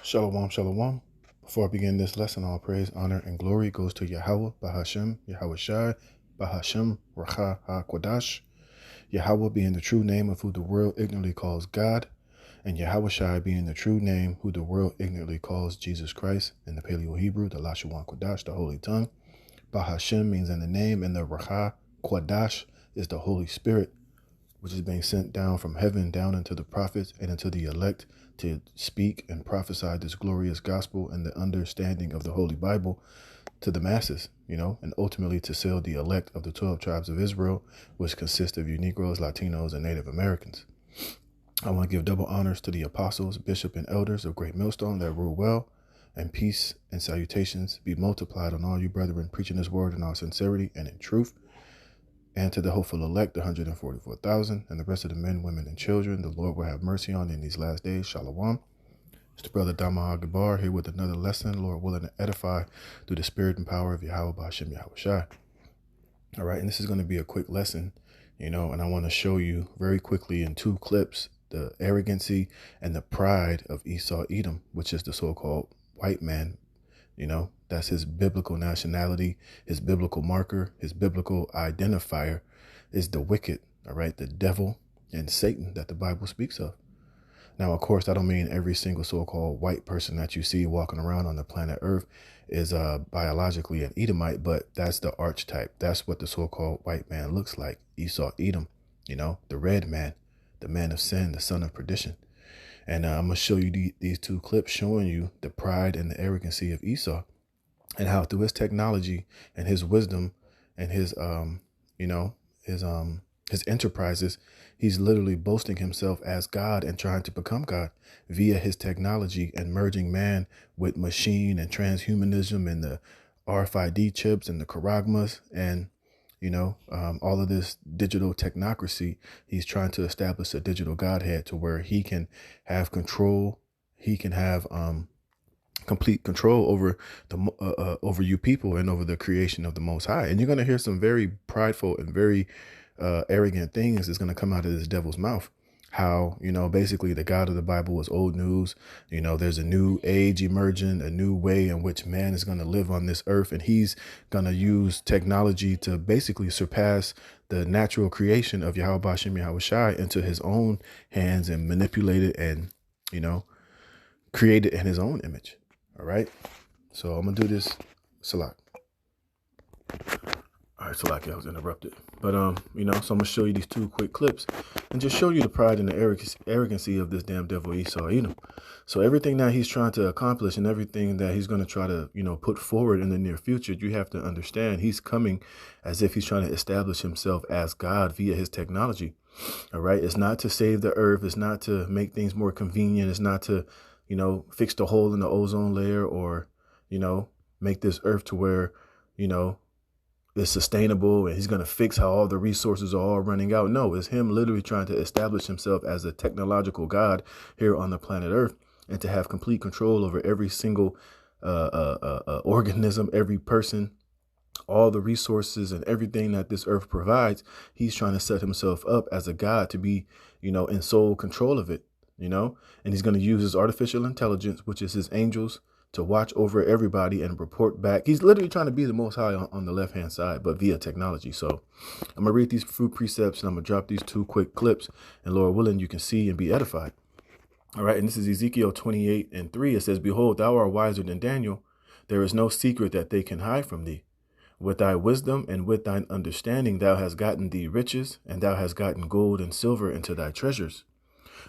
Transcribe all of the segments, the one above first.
Shalom, shalom. Before I begin this lesson, all praise, honor, and glory goes to Yahweh, Bahashem, Yahweh Shai, Bahashem, Racha HaKodash. Yahweh being the true name of who the world ignorantly calls God, and Yahweh Shai being the true name who the world ignorantly calls Jesus Christ, in the Paleo Hebrew, the Lashawan Kodash, the Holy Tongue. Bahashem means in the name, and the Racha Kodash is the Holy Spirit, which is being sent down from heaven down into the prophets and into the elect to speak and prophesy this glorious gospel and the understanding of the Holy Bible to the masses, and ultimately to seal the elect of the 12 tribes of Israel, which consist of you Negroes, Latinos, and Native Americans. I want to give double honors to the apostles, bishop, and elders of Great Millstone that rule well, and peace and salutations be multiplied on all you brethren preaching this word in all sincerity and in truth. And to the hopeful elect, the 144,000, and the rest of the men, women, and children, the Lord will have mercy on in these last days. Shalom. It's the brother Dama Gabar here with another lesson, Lord willing to edify through the spirit and power of Yahweh Ba'ashem Yahweh Shai. All right, and this is going to be a quick lesson, and I want to show you very quickly in two clips the arrogancy and the pride of Esau Edom, which is the so-called white man. That's his biblical nationality, his biblical marker, his biblical identifier is the wicked, all right, the devil and Satan that the Bible speaks of. Now, of course, I don't mean every single so-called white person that you see walking around on the planet Earth is biologically an Edomite, but that's the archetype. That's what the so-called white man looks like. Esau Edom, the red man, the man of sin, the son of perdition. And I'm going to show you these two clips showing you the pride and the arrogancy of Esau and how through his technology and his wisdom and his enterprises, he's literally boasting himself as God and trying to become God via his technology and merging man with machine and transhumanism and the RFID chips and the charagmas and all of this digital technocracy. He's trying to establish a digital godhead to where he can have control. He can have complete control over over you people and over the creation of the Most High. And you're going to hear some very prideful and very arrogant things is going to come out of this devil's mouth. How, basically the God of the Bible is old news. There's a new age emerging, a new way in which man is going to live on this earth. And he's going to use technology to basically surpass the natural creation of Yahweh Ba'ashem Yahweh Shai into his own hands and manipulate it and, create it in his own image. All right. So I'm going to do this. Salak. All right, Salak, I was interrupted. But, so I'm going to show you these two quick clips and just show you the pride and the arrogancy of this damn devil Esau Edom. So everything that he's trying to accomplish and everything that he's going to try to, put forward in the near future, you have to understand he's coming as if he's trying to establish himself as God via his technology. All right. It's not to save the earth. It's not to make things more convenient. It's not to, fix the hole in the ozone layer or, make this earth to where, is sustainable and he's going to fix how all the resources are all running out. No, it's him literally trying to establish himself as a technological God here on the planet Earth and to have complete control over every single organism, every person, all the resources and everything that this earth provides. He's trying to set himself up as a God to be, in sole control of it, and he's going to use his artificial intelligence, which is his angels, to watch over everybody and report back. He's literally trying to be the Most High on the left-hand side, but via technology. So I'm going to read these few precepts and I'm going to drop these two quick clips. And Lord willing, you can see and be edified. All right. And this is Ezekiel 28:3. It says, "Behold, thou art wiser than Daniel. There is no secret that they can hide from thee. With thy wisdom and with thine understanding, thou hast gotten thee riches, and thou hast gotten gold and silver into thy treasures.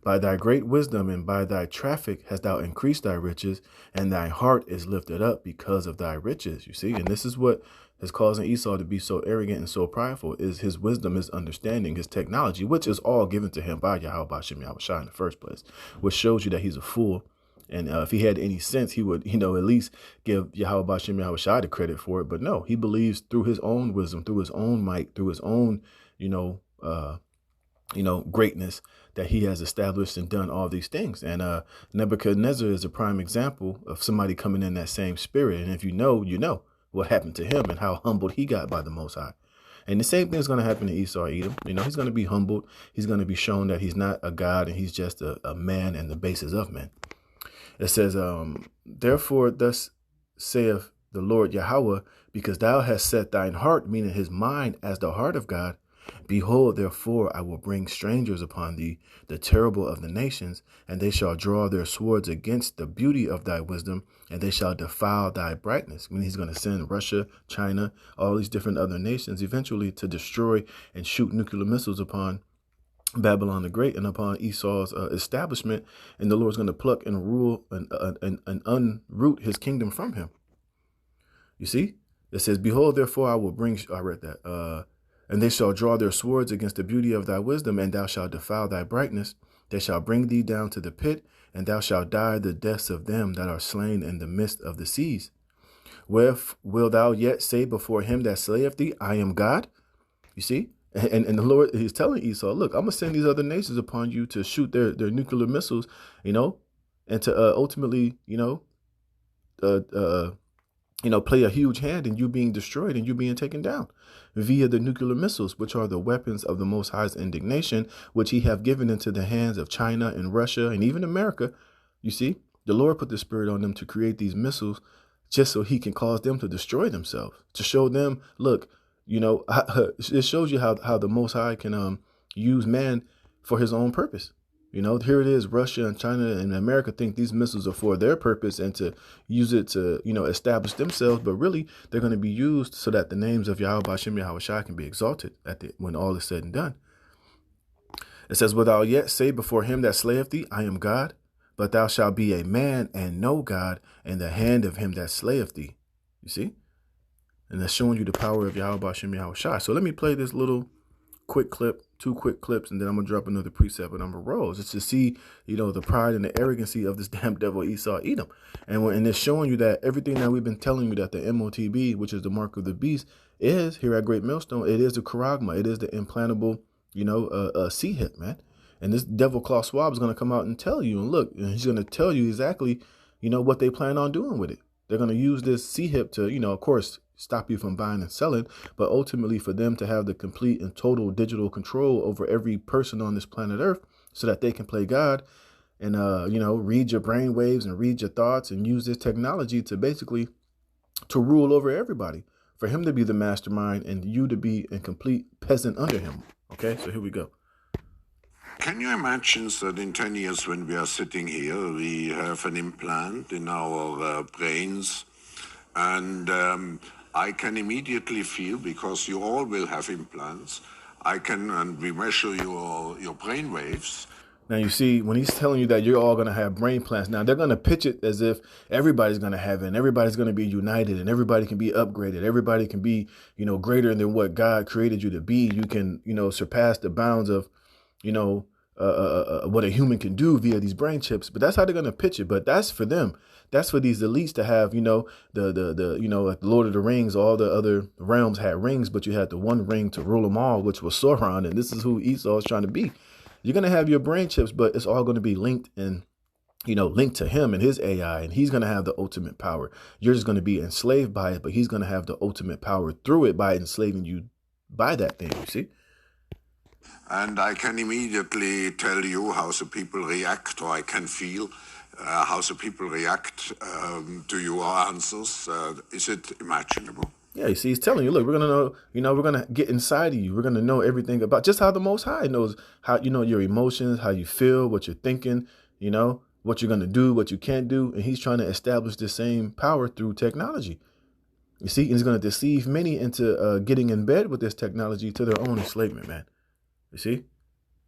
By thy great wisdom and by thy traffic hast thou increased thy riches, and thy heart is lifted up because of thy riches." You see, and this is what is causing Esau to be so arrogant and so prideful, is his wisdom, his understanding, his technology, which is all given to him by Yahweh Ba'ashem Yahweh Shai in the first place, which shows you that he's a fool. And if he had any sense, he would, at least give Yahweh Ba'ashem Yahweh Shai the credit for it. But no, he believes through his own wisdom, through his own might, through his own, greatness, that he has established and done all these things. And Nebuchadnezzar is a prime example of somebody coming in that same spirit. And if you know what happened to him and how humbled he got by the Most High. And the same thing is going to happen to Esau Edom. He's going to be humbled. He's going to be shown that he's not a God and he's just a man and the basis of men. It says, therefore, thus saith the Lord Yahweh, because thou hast set thine heart, meaning his mind, as the heart of God. Behold, therefore, I will bring strangers upon thee, the terrible of the nations, and they shall draw their swords against the beauty of thy wisdom, and they shall defile thy brightness. I mean, he's going to send Russia, China, all these different other nations eventually to destroy and shoot nuclear missiles upon Babylon the Great and upon Esau's establishment, and the Lord's going to pluck and rule and unroot his kingdom from him. You see, it says, behold, therefore, I will bring, I read that, and they shall draw their swords against the beauty of thy wisdom, and thou shalt defile thy brightness. They shall bring thee down to the pit, and thou shalt die the deaths of them that are slain in the midst of the seas. Wheref wilt thou yet say before him that slayeth thee, I am God? You see? And the Lord is telling Esau, look, I'm going to send these other nations upon you to shoot their nuclear missiles, and to ultimately, play a huge hand in you being destroyed and you being taken down via the nuclear missiles, which are the weapons of the Most High's indignation, which he have given into the hands of China and Russia and even America. You see, the Lord put the spirit on them to create these missiles just so he can cause them to destroy themselves, to show them, look, it shows you how the Most High can use man for his own purpose. Here it is, Russia and China and America think these missiles are for their purpose and to use it to, establish themselves. But really, they're going to be used so that the names of Yahweh Hashem Yahweh Shai can be exalted when all is said and done. It says, wilt thou yet say before him that slayeth thee, I am God? But thou shalt be a man and no God in the hand of him that slayeth thee. You see? And that's showing you the power of Yahweh Hashem Yahweh Shai. So let me play this little quick clip, 2 quick clips, and then I'm going to drop another precept and I'm going to roll. Just to see, the pride and the arrogancy of this damn devil Esau Edom. And it's showing you that everything that we've been telling you that the MOTB, which is the mark of the beast, is here at Great Millstone. It is the charagma. It is the implantable, C-hip, man. And this devil Klaus Schwab is going to come out and tell you, and look, and he's going to tell you exactly, what they plan on doing with it. They're going to use this C-hip to, of course, stop you from buying and selling, but ultimately for them to have the complete and total digital control over every person on this planet Earth so that they can play God and, read your brain waves and read your thoughts and use this technology to basically to rule over everybody, for him to be the mastermind and you to be a complete peasant under him. Okay, so here we go. Can you imagine that in 10 years when we are sitting here, we have an implant in our brains, and I can immediately feel, because you all will have implants, and we measure your brain waves. Now, you see, when he's telling you that you're all going to have brain plants, now they're going to pitch it as if everybody's going to have it and everybody's going to be united and everybody can be upgraded. Everybody can be, greater than what God created you to be. You can, surpass the bounds of, what a human can do via these brain chips. But that's how they're going to pitch it. But that's for them. That's for these elites to have, like Lord of the Rings, all the other realms had rings, but you had the one ring to rule them all, which was Sauron. And this is who Esau is trying to be. You're going to have your brain chips, but it's all going to be linked and, linked to him and his AI, and he's going to have the ultimate power. You're just going to be enslaved by it, but he's going to have the ultimate power through it by enslaving you by that thing, you see? And I can immediately tell you how the people react, or I can feel how the people react to your answers. Is it imaginable? Yeah, you see, he's telling you, look, we're going to know, we're going to get inside of you. We're going to know everything about just how the Most High knows how, your emotions, how you feel, what you're thinking, what you're going to do, what you can't do. And he's trying to establish the same power through technology. You see, and he's going to deceive many into getting in bed with this technology to their own enslavement, man. You see?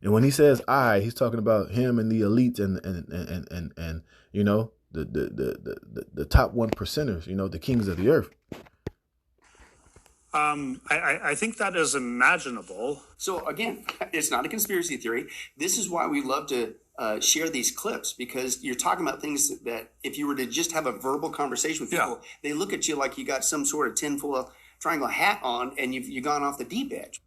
And when he says he's talking about him and the elites and the top 1%ers, the kings of the earth. I think that is imaginable. So again, it's not a conspiracy theory. This is why we love to share these clips, because you're talking about things that if you were to just have a verbal conversation with people, they look at you like you got some sort of tinfoil triangle hat on and you've gone off the deep edge.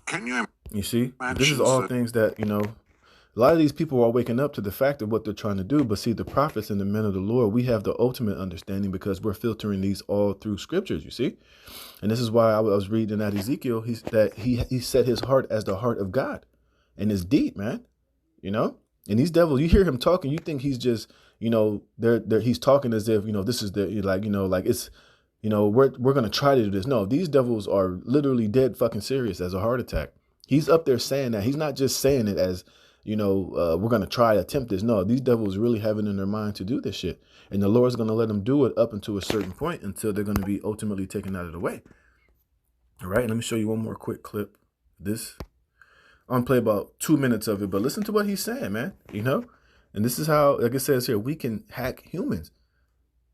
Can you see, this is all things that, a lot of these people are waking up to the fact of what they're trying to do. But see, the prophets and the men of the Lord, we have the ultimate understanding because we're filtering these all through scriptures, you see. And this is why I was reading that Ezekiel, he set his heart as the heart of God. And it's deep, man, And these devils, you hear him talking, you think he's just, he's talking as if, this is the, like it's, we're going to try to do this. No, these devils are literally dead fucking serious as a heart attack. He's up there saying that. He's not just saying it as, we're going to try to attempt this. No, these devils really have it in their mind to do this shit. And the Lord's going to let them do it up until a certain point until they're going to be ultimately taken out of the way. All right. Let me show you one more quick clip. I'm going to play about 2 minutes of it, but listen to what he's saying, man. And this is how, like it says here, we can hack humans.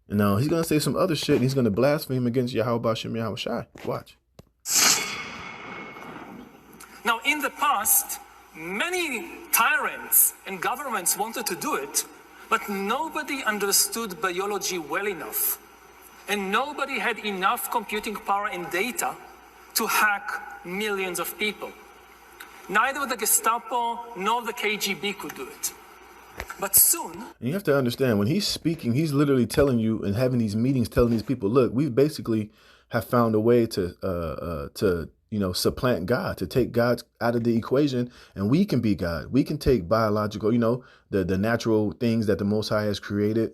And now he's going to say some other shit, and he's going to blaspheme against Yahweh Bashem Yahweh Shai. Watch. Now, in the past, many tyrants and governments wanted to do it, but nobody understood biology well enough. And nobody had enough computing power and data to hack millions of people. Neither the Gestapo nor the KGB could do it. But soon... And you have to understand, when he's speaking, he's literally telling you and having these meetings, telling these people, look, we basically have found a way to supplant God, to take God out of the equation, and we can be God. We can take biological, the natural things that the Most High has created,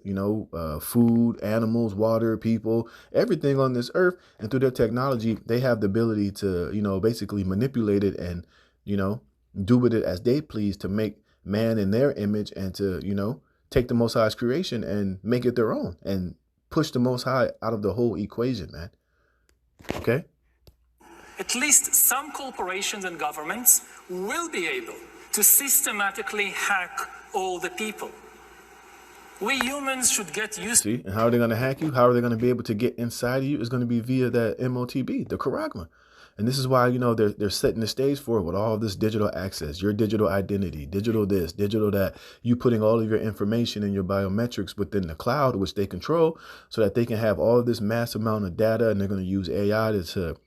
food, animals, water, people, everything on this earth. And through their technology, they have the ability to, basically manipulate it and, do with it as they please to make man in their image and to, take the Most High's creation and make it their own and push the Most High out of the whole equation, man. Okay? At least some corporations and governments will be able to systematically hack all the people. We humans should get used to... See, and how are they going to hack you? How are they going to be able to get inside of you? It's going to be via that MOTB, the charagma. And this is why, they're setting the stage for it with all of this digital access, your digital identity, digital this, digital that, you putting all of your information and your biometrics within the cloud, which they control, so that they can have all of this massive amount of data, and they're going to use AI to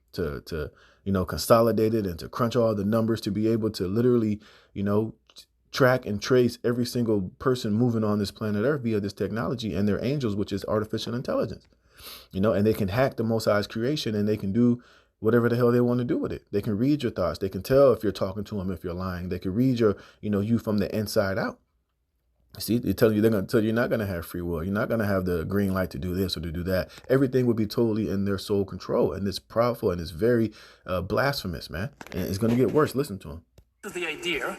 consolidate it and to crunch all the numbers to be able to literally, track and trace every single person moving on this planet Earth via this technology and their angels, which is artificial intelligence, and they can hack the Most High's creation, and they can do whatever the hell they want to do with it. They can read your thoughts. They can tell if you're talking to them, if you're lying. They can read your, you from the inside out. See, they're going to tell you you're not going to have free will. You're not going to have the green light to do this or to do that. Everything would be totally in their sole control. And it's powerful and it's very blasphemous, man. And it's going to get worse. Listen to him. The idea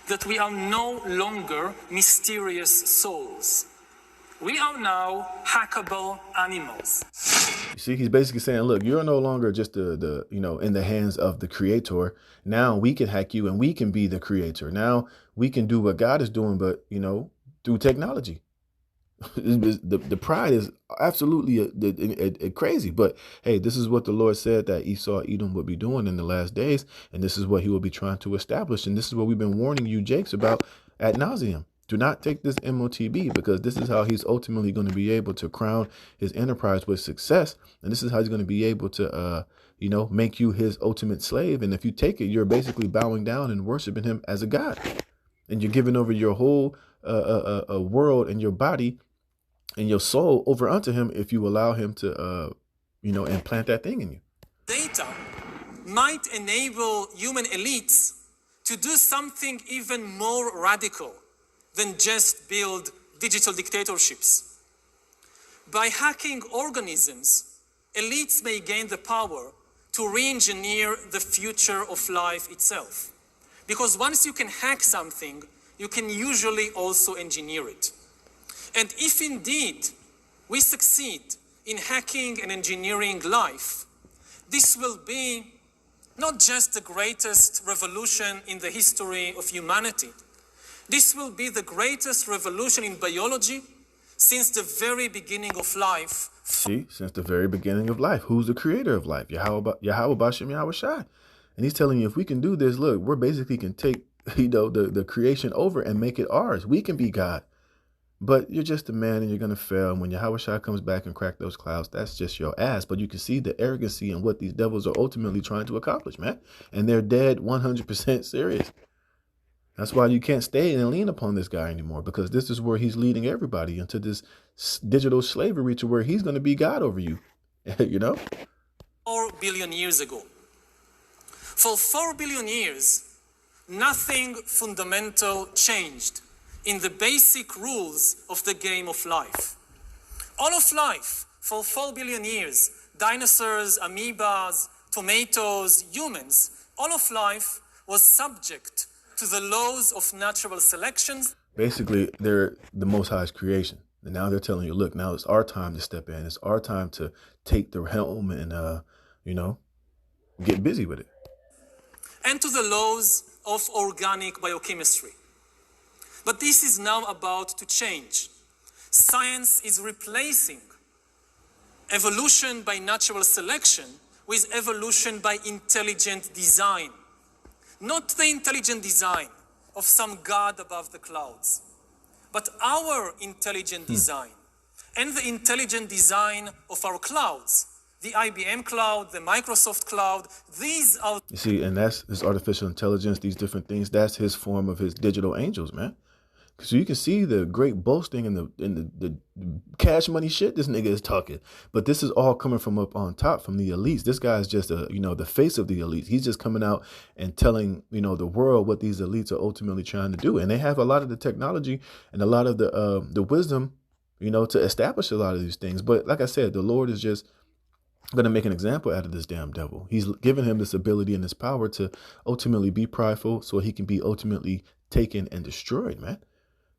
that we are no longer mysterious souls. We are now hackable animals. You see, he's basically saying, look, you're no longer just the in the hands of the creator. Now we can hack you and we can be the creator. Now we can do what God is doing, but, through technology. The pride is absolutely crazy. But hey, this is what the Lord said that Esau, Edom would be doing in the last days. And this is what he will be trying to establish. And this is what we've been warning you, Jakes, about ad nauseum. Do not take this MOTB, because this is how he's ultimately going to be able to crown his enterprise with success. And this is how he's going to be able to, make you his ultimate slave. And if you take it, you're basically bowing down and worshiping him as a god. And you're giving over your whole world and your body and your soul over unto him if you allow him to, implant that thing in you. Data might enable human elites to do something even more radical than just build digital dictatorships. By hacking organisms, elites may gain the power to re-engineer the future of life itself. Because once you can hack something, you can usually also engineer it. And if indeed we succeed in hacking and engineering life, this will be not just the greatest revolution in the history of humanity. This will be the greatest revolution in biology since the very beginning of life. See, since the very beginning of life. Who's the creator of life? Yahweh Bashem Yahweh Shai. And he's telling you, if we can do this, look, we're basically can take, the creation over and make it ours. We can be God. But you're just a man and you're going to fail. And when Yahweh Shai comes back and crack those clouds, that's just your ass. But you can see the arrogancy and what these devils are ultimately trying to accomplish, man. And they're dead 100% serious. That's why you can't stay and lean upon this guy anymore, because this is where he's leading everybody into this digital slavery to where he's going to be God over you, 4 billion years ago. For 4 billion years, nothing fundamental changed in the basic rules of the game of life. All of life, for 4 billion years, dinosaurs, amoebas, tomatoes, humans, all of life was subject to the laws of natural selection. Basically, they're the Most High's creation. And now they're telling you, look, now it's our time to step in. It's our time to take the helm and, get busy with it. And to the laws of organic biochemistry. But this is now about to change. Science is replacing evolution by natural selection with evolution by intelligent design. Not the intelligent design of some God above the clouds, but our intelligent design and the intelligent design of our clouds, the IBM cloud, the Microsoft cloud. These are, you see, and that's his artificial intelligence, these different things. That's his form of his digital angels, man. So you can see the great boasting and the cash money shit this nigga is talking. But this is all coming from up on top, from the elites. This guy is just the face of the elites. He's just coming out and telling, the world what these elites are ultimately trying to do. And they have a lot of the technology and a lot of the wisdom, to establish a lot of these things. But like I said, the Lord is just going to make an example out of this damn devil. He's given him this ability and this power to ultimately be prideful so he can be ultimately taken and destroyed, man.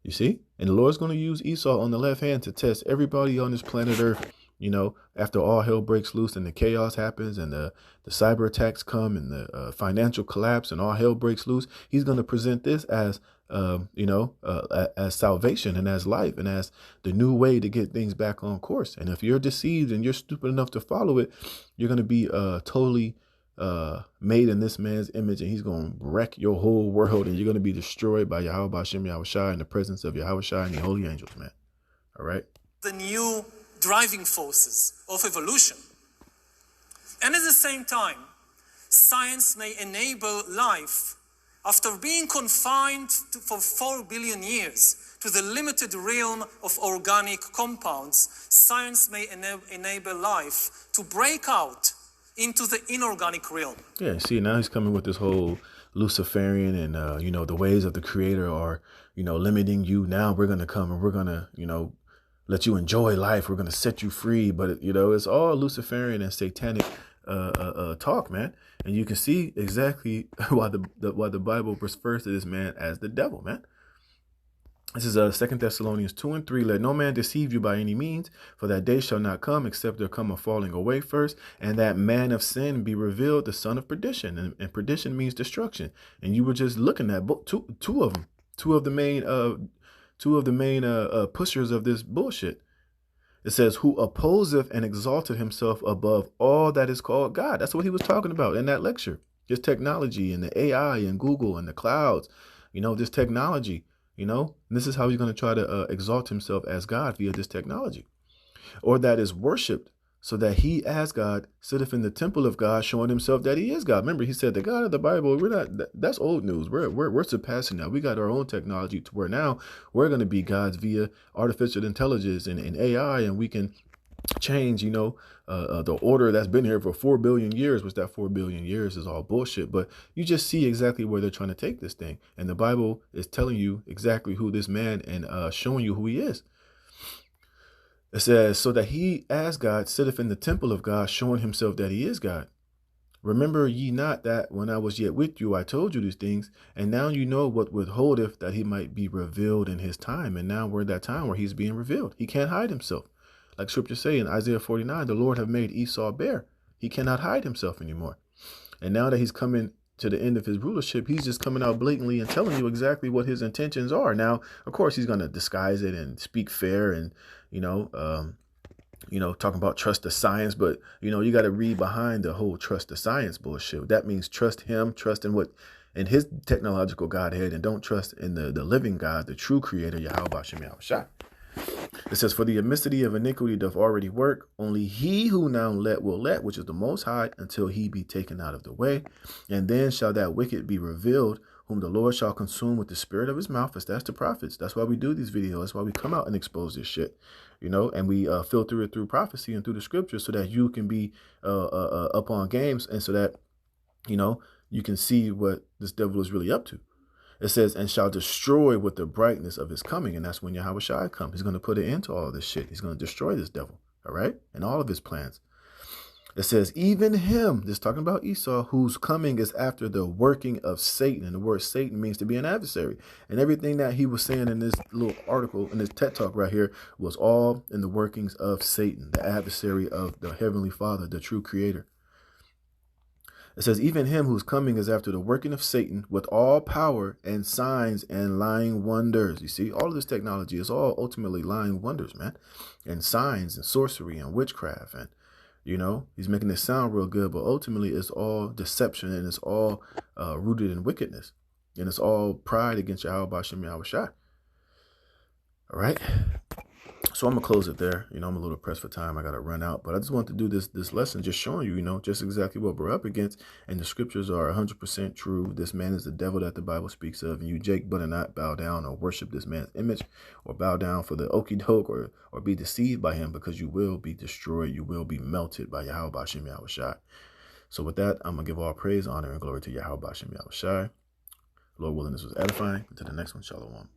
You see? And the Lord's going to use Esau on the left hand to test everybody on this planet Earth, after all hell breaks loose and the chaos happens and the cyber attacks come and the financial collapse and all hell breaks loose. He's going to present this as, as salvation and as life and as the new way to get things back on course. And if you're deceived and you're stupid enough to follow it, you're going to be totally made in this man's image, and he's going to wreck your whole world, and you're going to be destroyed by Yahweh B'Shem Yahweh Shai in the presence of Yahweh Shai and the holy angels, man. All right. the new driving forces of evolution. And at the same time, science may enable life, after being confined for 4 billion years to the limited realm of organic compounds, science may enable life to break out into the inorganic realm. Yeah, see, now he's coming with this whole Luciferian and, the ways of the creator are, limiting you. Now we're going to come and we're going to, let you enjoy life. We're going to set you free. But, it's all Luciferian and satanic talk, man. And you can see exactly why the Bible refers to this man as the devil, man. This is 2 Thessalonians 2:3. Let no man deceive you by any means, for that day shall not come except there come a falling away first, and that man of sin be revealed, the son of perdition. And perdition means destruction. And you were just looking at two of them, two of the main pushers of this bullshit. It says, who opposeth and exalted himself above all that is called God. That's what he was talking about in that lecture. Just technology and the AI and Google and the clouds, this technology. And this is how he's going to try to exalt himself as God via this technology, or that is worshipped, so that he as God sitteth in the temple of God, showing himself that he is God. Remember, he said the God of the Bible, that's old news. We're surpassing that. We got our own technology to where now we're going to be gods via artificial intelligence and AI, and we can change, the order that's been here for 4 billion years, which that 4 billion years is all bullshit. But you just see exactly where they're trying to take this thing. And the Bible is telling you exactly who this man and showing you who he is. It says, so that he as God sitteth in the temple of God, showing himself that he is God. Remember ye not that when I was yet with you, I told you these things, and now you know what withholdeth, that he might be revealed in his time. And now we're at that time where he's being revealed. He can't hide himself. Like scripture say in Isaiah 49, the Lord have made Esau bare. He cannot hide himself anymore. And now that he's coming to the end of his rulership, he's just coming out blatantly and telling you exactly what his intentions are. Now, of course, he's going to disguise it and speak fair and, talking about trust the science. But, you got to read behind the whole trust the science bullshit. That means trust him, trust in his technological Godhead, and don't trust in the living God, the true creator, Yahweh B'Shem Yahweh Shai. It says, for the amnesty of iniquity doth already work. Only he who now will let, which is the Most High, until he be taken out of the way. And then shall that wicked be revealed, whom the Lord shall consume with the spirit of his mouth. That's the prophets. That's why we do these videos. That's why we come out and expose this shit, and we filter it through prophecy and through the scriptures so that you can be up on games, and so that, you can see what this devil is really up to. It says, and shall destroy with the brightness of his coming. And that's when Yahweh Shai comes. He's going to put an end to all of this shit. He's going to destroy this devil. All right. And all of his plans. It says, even him, this talking about Esau, whose coming is after the working of Satan. And the word Satan means to be an adversary. And everything that he was saying in this little article, in this TED Talk right here, was all in the workings of Satan, the adversary of the Heavenly Father, the true creator. It says, even him whose coming is after the working of Satan with all power and signs and lying wonders. You see, all of this technology is all ultimately lying wonders, man. And signs and sorcery and witchcraft. And, you know, he's making it sound real good, but ultimately it's all deception and it's all rooted in wickedness. And it's all pride against Yahweh B'Shem Yahweh Shai. All right. So I'm going to close it there. You know, I'm a little pressed for time. I got to run out. But I just want to do this lesson, just showing you, you know, just exactly what we're up against. And the scriptures are 100% true. This man is the devil that the Bible speaks of. And you, Jake, better not bow down or worship this man's image or bow down for the okie doke or be deceived by him, because you will be destroyed. You will be melted by Yahweh B'Shem Yahweh Shai. So with that, I'm going to give all praise, honor, and glory to Yahweh B'Shem Yahweh Shai. Lord willing, this was edifying. Until the next one, shalom.